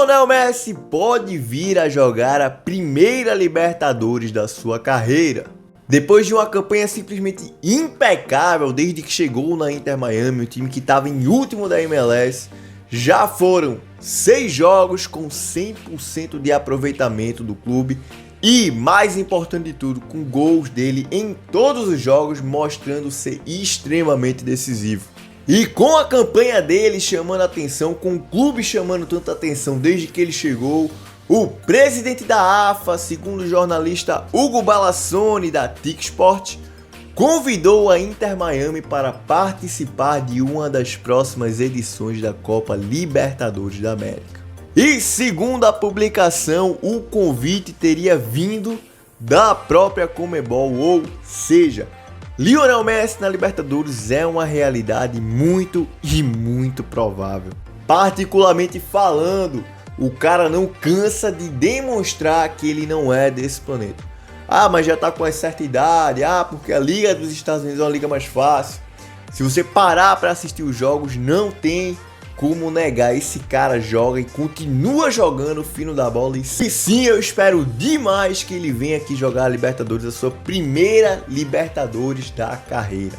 Lionel Messi pode vir a jogar a primeira Libertadores da sua carreira. Depois de uma campanha simplesmente impecável desde que chegou na Inter Miami, o time que estava em último da MLS, já foram 6 jogos com 100% de aproveitamento do clube e, mais importante de tudo, com gols dele em todos os jogos, mostrando ser extremamente decisivo. E com a campanha dele chamando atenção, com o clube chamando tanta atenção desde que ele chegou, o presidente da AFA, segundo o jornalista Hugo Balassoni da TIC Sport, convidou a Inter Miami para participar de uma das próximas edições da Copa Libertadores da América. E segundo a publicação, o convite teria vindo da própria Conmebol, ou seja, Lionel Messi na Libertadores é uma realidade muito provável. Particularmente falando, o cara não cansa de demonstrar que ele não é desse planeta. Ah, mas já tá com uma certa idade, porque a Liga dos Estados Unidos é uma liga mais fácil. Se você parar para assistir os jogos, não tem como negar, esse cara joga e continua jogando fino da bola. E sim, eu espero demais que ele venha aqui jogar a Libertadores, a sua primeira Libertadores da carreira.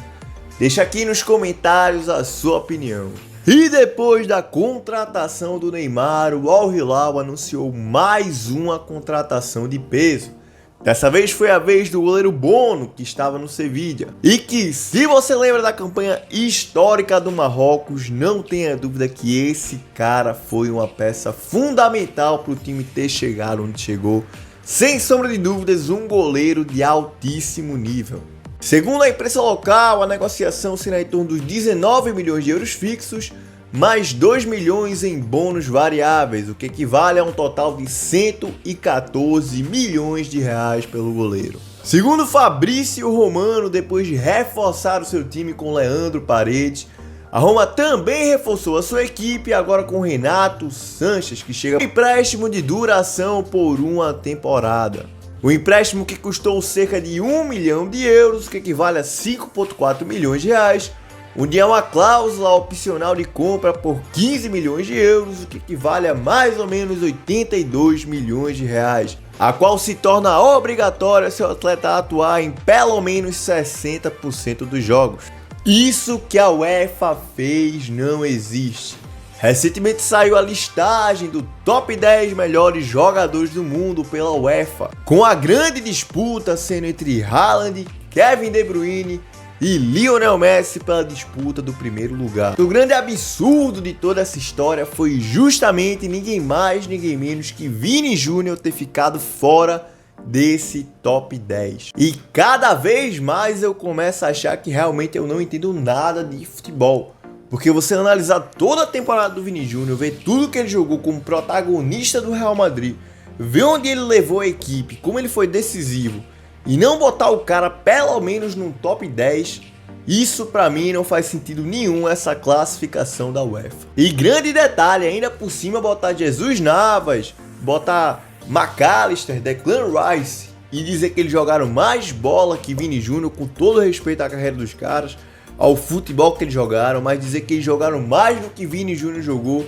Deixa aqui nos comentários a sua opinião. E depois da contratação do Neymar, o Al Hilal anunciou mais uma contratação de peso. Dessa vez foi a vez do goleiro Bono, que estava no Sevilla. E que, se você lembra da campanha histórica do Marrocos, não tenha dúvida que esse cara foi uma peça fundamental para o time ter chegado onde chegou. Sem sombra de dúvidas, um goleiro de altíssimo nível. Segundo a imprensa local, a negociação será em torno dos 19 milhões de euros fixos, mais 2 milhões em bônus variáveis, o que equivale a um total de 114 milhões de reais pelo goleiro. Segundo Fabrício Romano, depois de reforçar o seu time com Leandro Paredes, a Roma também reforçou a sua equipe agora com Renato Sanches, que chega com empréstimo de duração por uma temporada. O empréstimo que custou cerca de 1 milhão de euros, que equivale a 5,4 milhões de reais, onde há uma cláusula opcional de compra por 15 milhões de euros, o que equivale a mais ou menos 82 milhões de reais, a qual se torna obrigatória se o atleta atuar em pelo menos 60% dos jogos. Isso que a UEFA fez não existe. Recentemente saiu a listagem do top 10 melhores jogadores do mundo pela UEFA, com a grande disputa sendo entre Haaland, Kevin De Bruyne e Lionel Messi pela disputa do primeiro lugar. O grande absurdo de toda essa história foi justamente ninguém mais, ninguém menos que Vini Júnior ter ficado fora desse top 10. E cada vez mais eu começo a achar que realmente eu não entendo nada de futebol. Porque você analisar toda a temporada do Vini Júnior, ver tudo que ele jogou como protagonista do Real Madrid, ver onde ele levou a equipe, como ele foi decisivo, e não botar o cara pelo menos no top 10, isso pra mim não faz sentido nenhum, essa classificação da UEFA. E grande detalhe, ainda por cima botar Jesus Navas, botar McAllister, Declan Rice e dizer que eles jogaram mais bola que Vini Júnior, com todo respeito à carreira dos caras, ao futebol que eles jogaram, mas dizer que eles jogaram mais do que Vini Júnior jogou,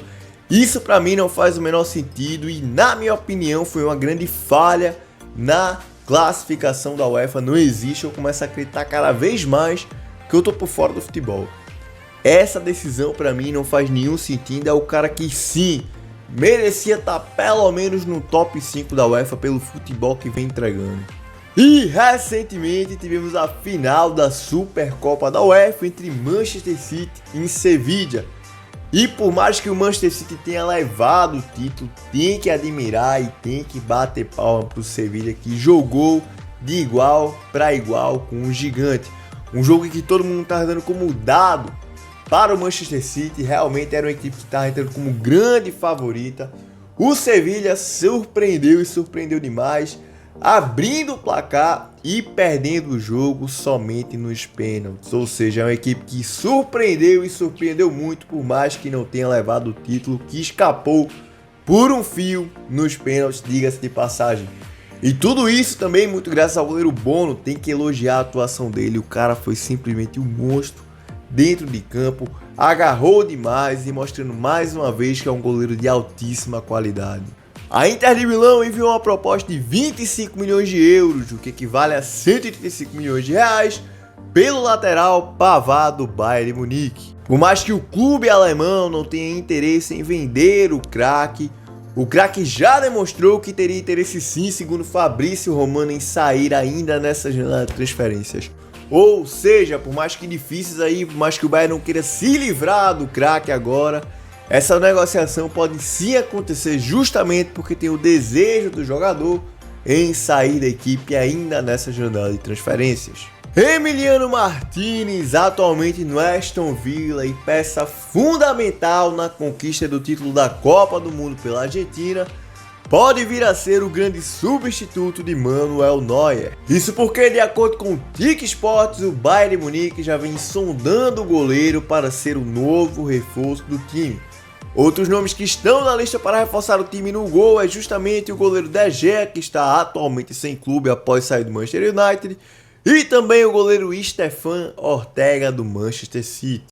isso pra mim não faz o menor sentido e, na minha opinião, foi uma grande falha na classificação da UEFA. Não existe, eu começo a acreditar cada vez mais que eu tô por fora do futebol. Essa decisão pra mim não faz nenhum sentido, é o cara que sim, merecia estar pelo menos no top 5 da UEFA pelo futebol que vem entregando. E recentemente tivemos a final da Supercopa da UEFA entre Manchester City e Sevilla. E por mais que o Manchester City tenha levado o título, tem que admirar e tem que bater palma para o Sevilla, que jogou de igual para igual com um gigante. Um jogo que todo mundo estava dando como dado para o Manchester City, realmente era uma equipe que estava entrando como grande favorita. O Sevilla surpreendeu e surpreendeu demais, abrindo o placar e perdendo o jogo somente nos pênaltis. Ou seja, é uma equipe que surpreendeu e surpreendeu muito, por mais que não tenha levado o título, que escapou por um fio nos pênaltis, diga-se de passagem. E tudo isso também muito graças ao goleiro Bono, tem que elogiar a atuação dele, o cara foi simplesmente um monstro. dentro de campo, agarrou demais e mostrando mais uma vez que é um goleiro de altíssima qualidade. A Inter de Milão enviou uma proposta de 25 milhões de euros, o que equivale a 135 milhões de reais, pelo lateral Pavard do Bayern de Munique. Por mais que o clube alemão não tenha interesse em vender o craque já demonstrou que teria interesse sim, segundo Fabrício Romano, em sair ainda nessa janela de transferências. Ou seja, por mais que difíceis aí, por mais que o Bayern não queira se livrar do craque agora, essa negociação pode sim acontecer justamente porque tem o desejo do jogador em sair da equipe ainda nessa janela de transferências. Emiliano Martinez, atualmente no Aston Villa e peça fundamental na conquista do título da Copa do Mundo pela Argentina, pode vir a ser o grande substituto de Manuel Neuer. Isso porque, de acordo com o TIC Sports, o Bayern de Munique já vem sondando o goleiro para ser o novo reforço do time. Outros nomes que estão na lista para reforçar o time no gol é justamente o goleiro De Gea, que está atualmente sem clube após sair do Manchester United, e também o goleiro Stefan Ortega do Manchester City.